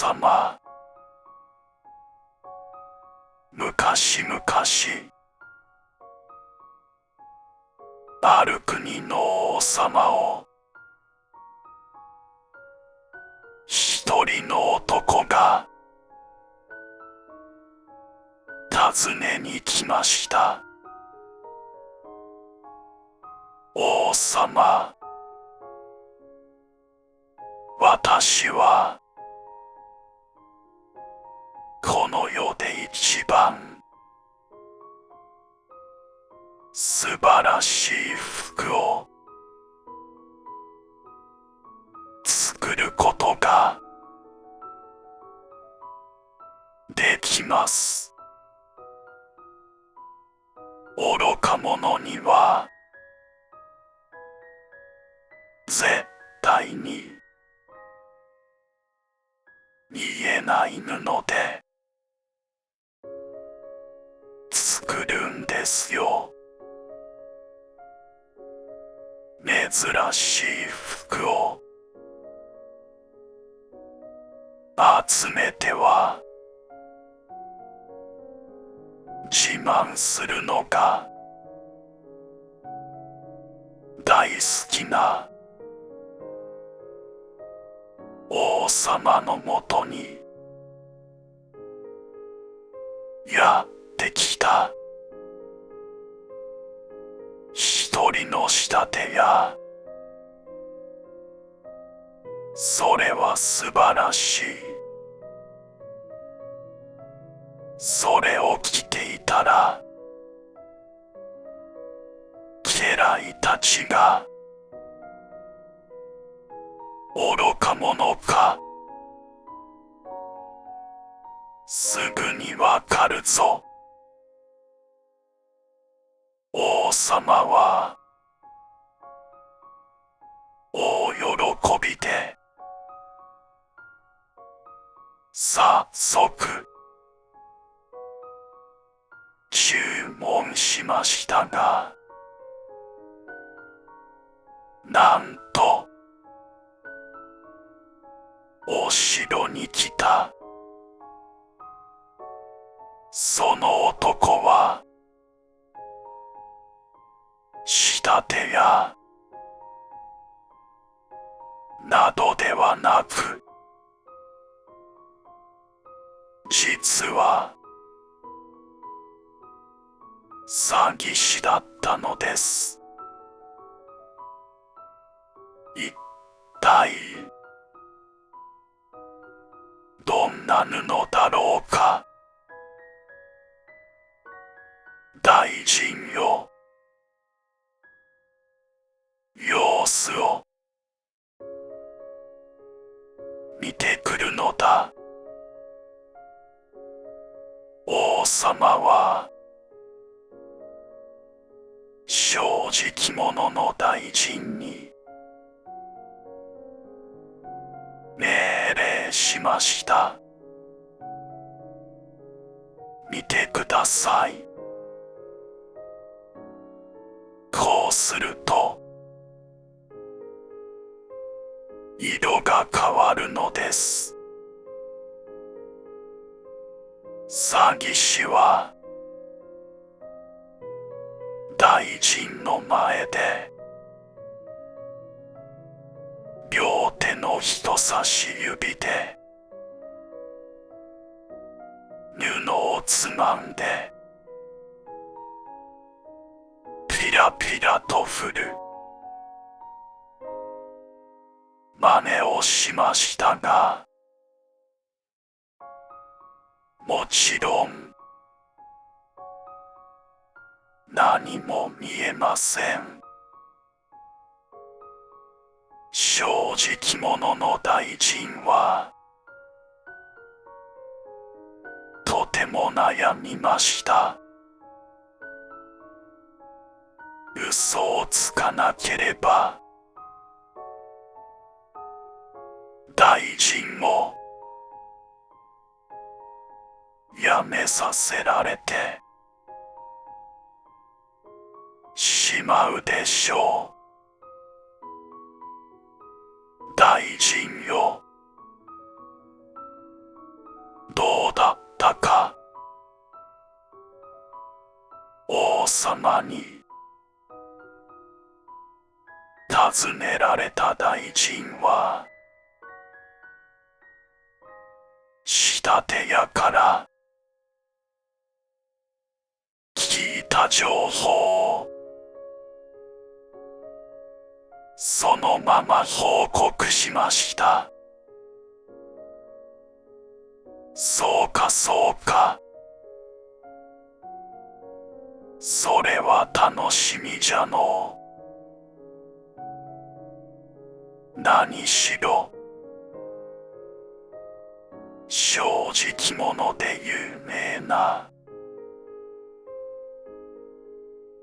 様、昔々、ある国の王様を一人の男が訪ねに来ました。王様、私はこの世で一番素晴らしい服を作ることができます。愚か者には絶対に見えない布で作るんですよ。珍しい服を集めては自慢するのが大好きな王様のもとにやってきた。一人の仕立て屋、それは素晴らしい。それを着ていたら家来たちが愚か者かすぐにわかるぞ。王様は大喜びで早速注文しましたが、なんとお城に来たその男は仕立て屋などではなく、実は詐欺師だったのです。一体どんな布だろうか。大臣よ、様子を見てくるのだ。王様は正直者の大臣に命令しました。見てください。こうすると色が変わるのです。詐欺師は大臣の前で両手の人差し指で布をつまんでピラピラと振る真似をしましたが、もちろん何も見えません。正直者の大臣はとても悩みました。嘘をつかなければ大臣を辞めさせられてしまうでしょう。大臣よ、どうだったか。王様に尋ねられた大臣は、仕立て屋から聞いた情報をそのまま報告しました。そうかそうか。それは楽しみじゃのう。何しろ正直者で有名な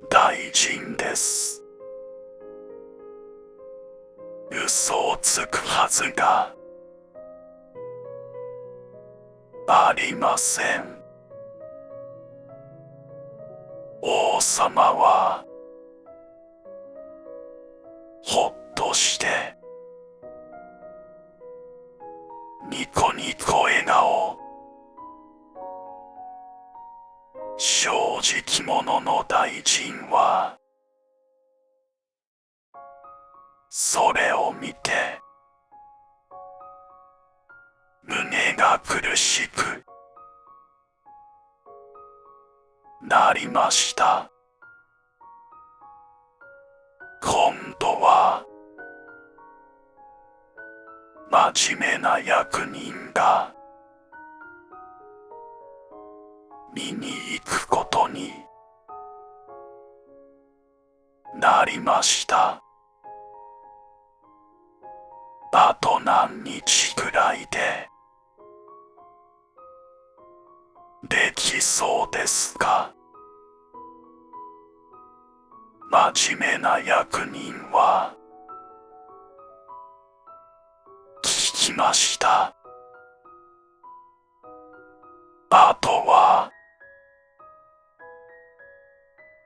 大臣です。嘘をつくはずがありません。王様はほっとしてニコニコ笑顔。正直者の大臣はそれを見て胸が苦しくなりました。今度は真面目な役人が見に行くことになりました。あと何日くらいでできそうですか。真面目な役人は聞きました。あとは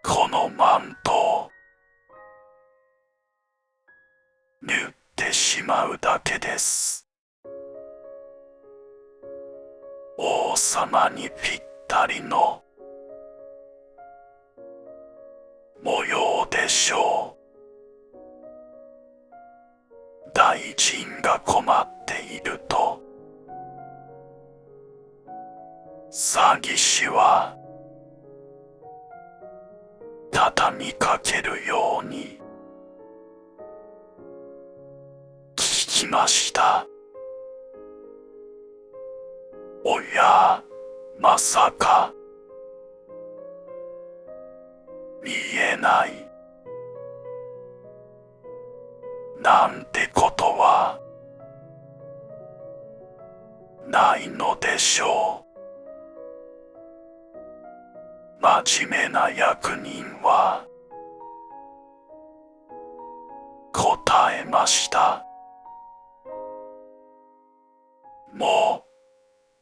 このマントを縫ってしまうだけです。王様にぴったりの模様でしょう。大臣が困っていると詐欺師は畳みかけるように聞きました。おや、まさか見えないなんてことはないのでしょう。真面目な役人は答えました。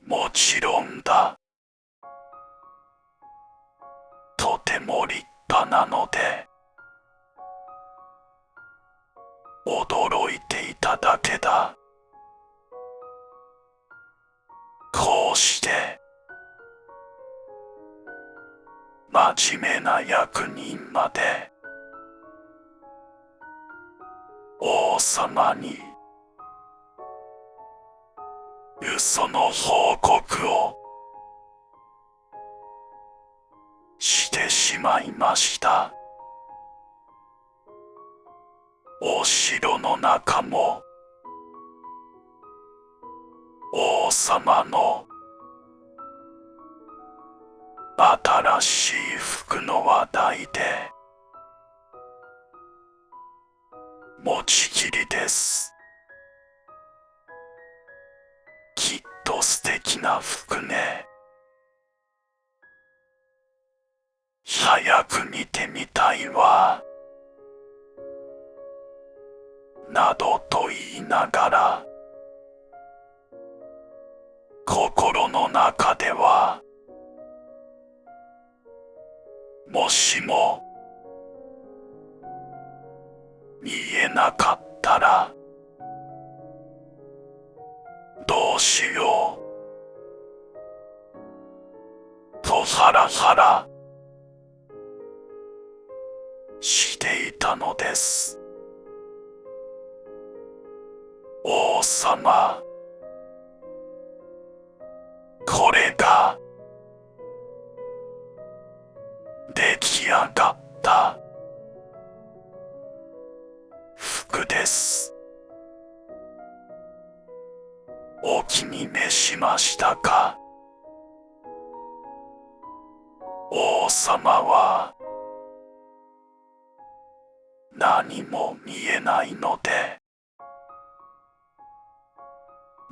もちろんだ。とても立派なので驚いていただけだ。こうして真面目な役人まで王様に嘘の報告をしてしまいました。お城の中も王様の新しい服の話題で持ちきりです。きっと素敵な服ね。早く見てみたいわ。などと言いながら心の中ではもしも見えなかったらどうしようハラハラしていたのです。王様、これが出来上がった服です。お気に召しましたか？王様は何も見えないので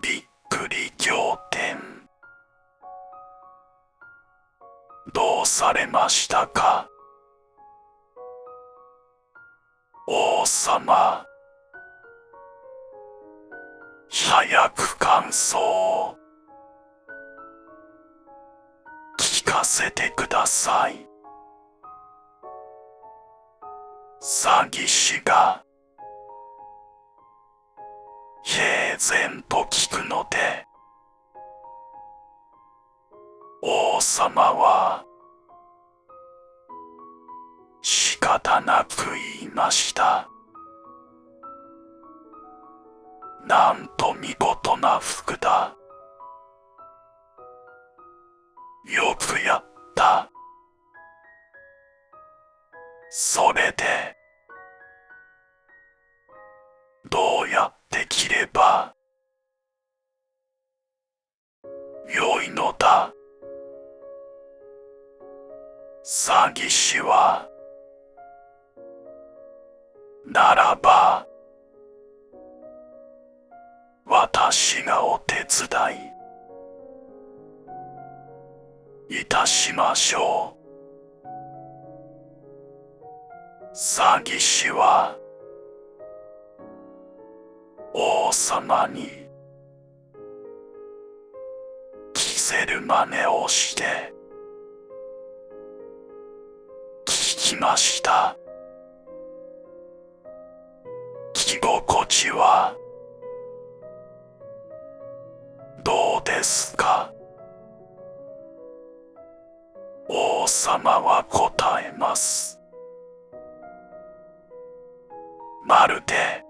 びっくり仰天。どうされましたか？王様、早く感想を聞かせてください。詐欺師が平然と聞くので、王様は仕方なく言いました。なんと見事な服だ。よくやった。それでどうやって着れば良いのだ？詐欺師は、ならば私がお手伝いいたしましょう。詐欺師は王様に着せる真似をして聞きました。着心地はどうですか？王様は答えます。まるで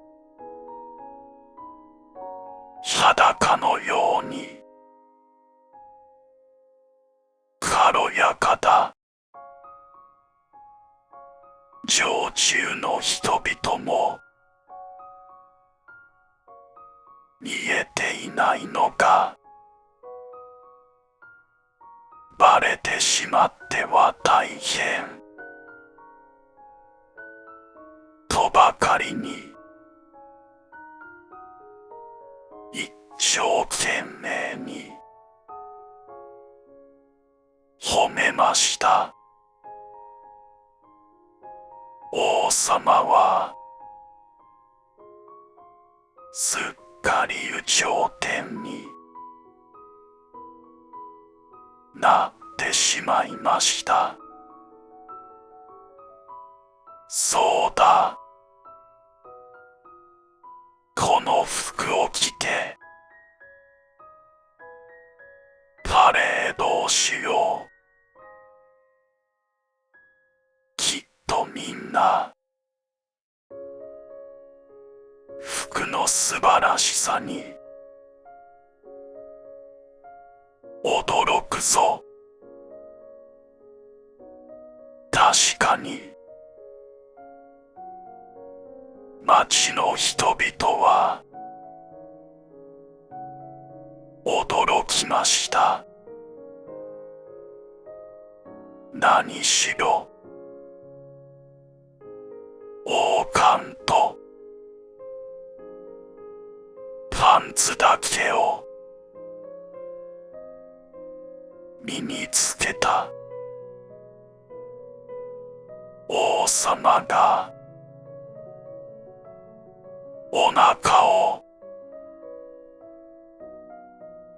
裸のように軽やかだ。常駐の人々も見えていないのか。バレてしまっては大変とばかりに一生懸命に褒めました。王様はすっかり有頂天になってしまいました。そうだ。この服を着てパレードをしよう。きっとみんな服の素晴らしさに驚くぞ。確かに町の人々は驚きました。何しろ王冠とパンツだけを身につけた王様がお腹を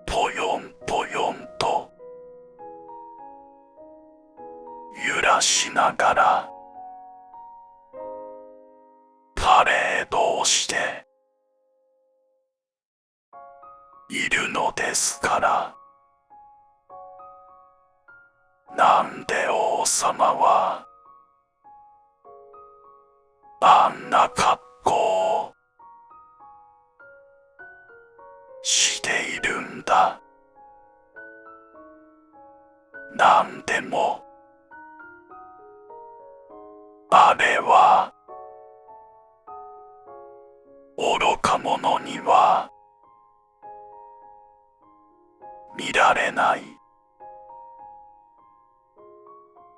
ぽよんぽよんと揺らしながらパレードをしているのですから、なんで王様はあんな格好をしているんだ。なんでもあれは愚か者には見られない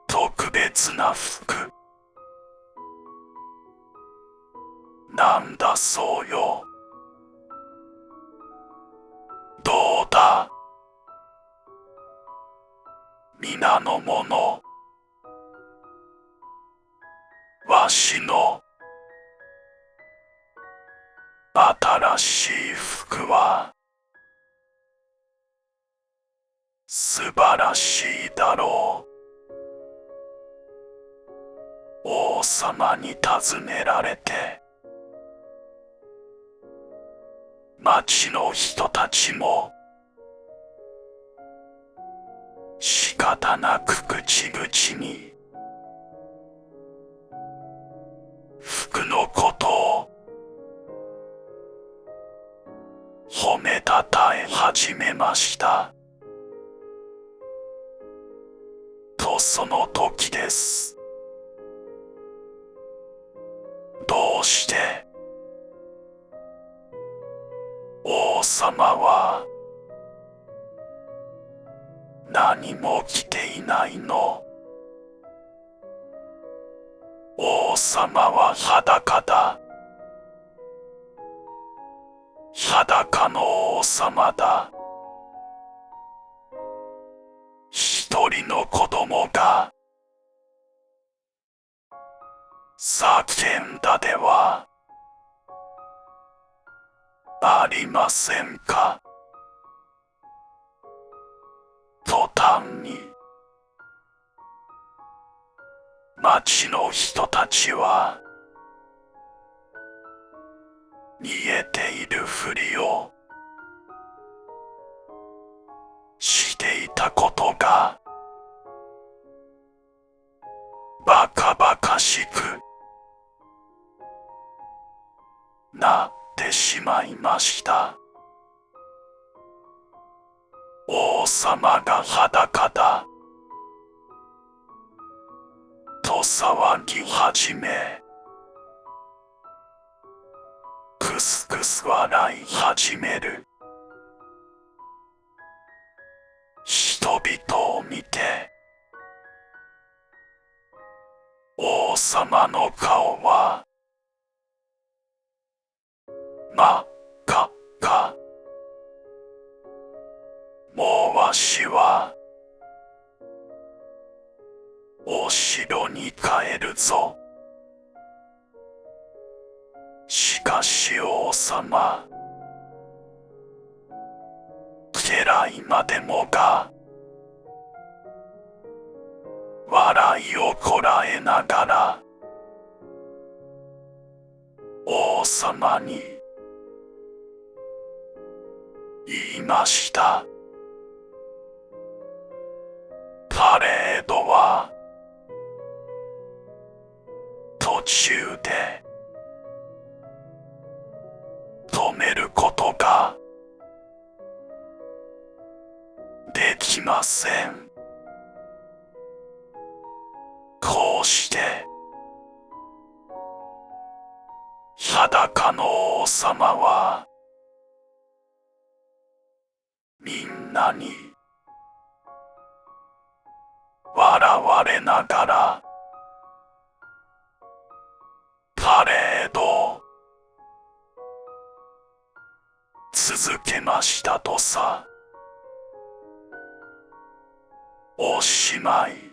特別な服なんだそうよ。どうだ皆の者、わしの新しい服は素晴らしいだろう。王様に尋ねられて、町の人たちも仕方なく口々に服のことを褒めたたえ始めました。とその時です。どうして王様は何も着ていないの？王様は裸だ。裸の王様だ。一人の子供が叫んだではありませんか。途端に町の人たちは逃げているふりをしていたことがバカバカしくなってしまいました。王様が裸だと騒ぎ始め、クスクス笑い始める。人々を見て王様の顔は真っ赤っか。もうわしはお城に帰るぞ。しかし王様、家来までもが笑いをこらえながら王様に言いました。パレードは途中で止めることができません。こうして裸の王様はみんなに笑われながらパレードを続けましたとさ。おしまい。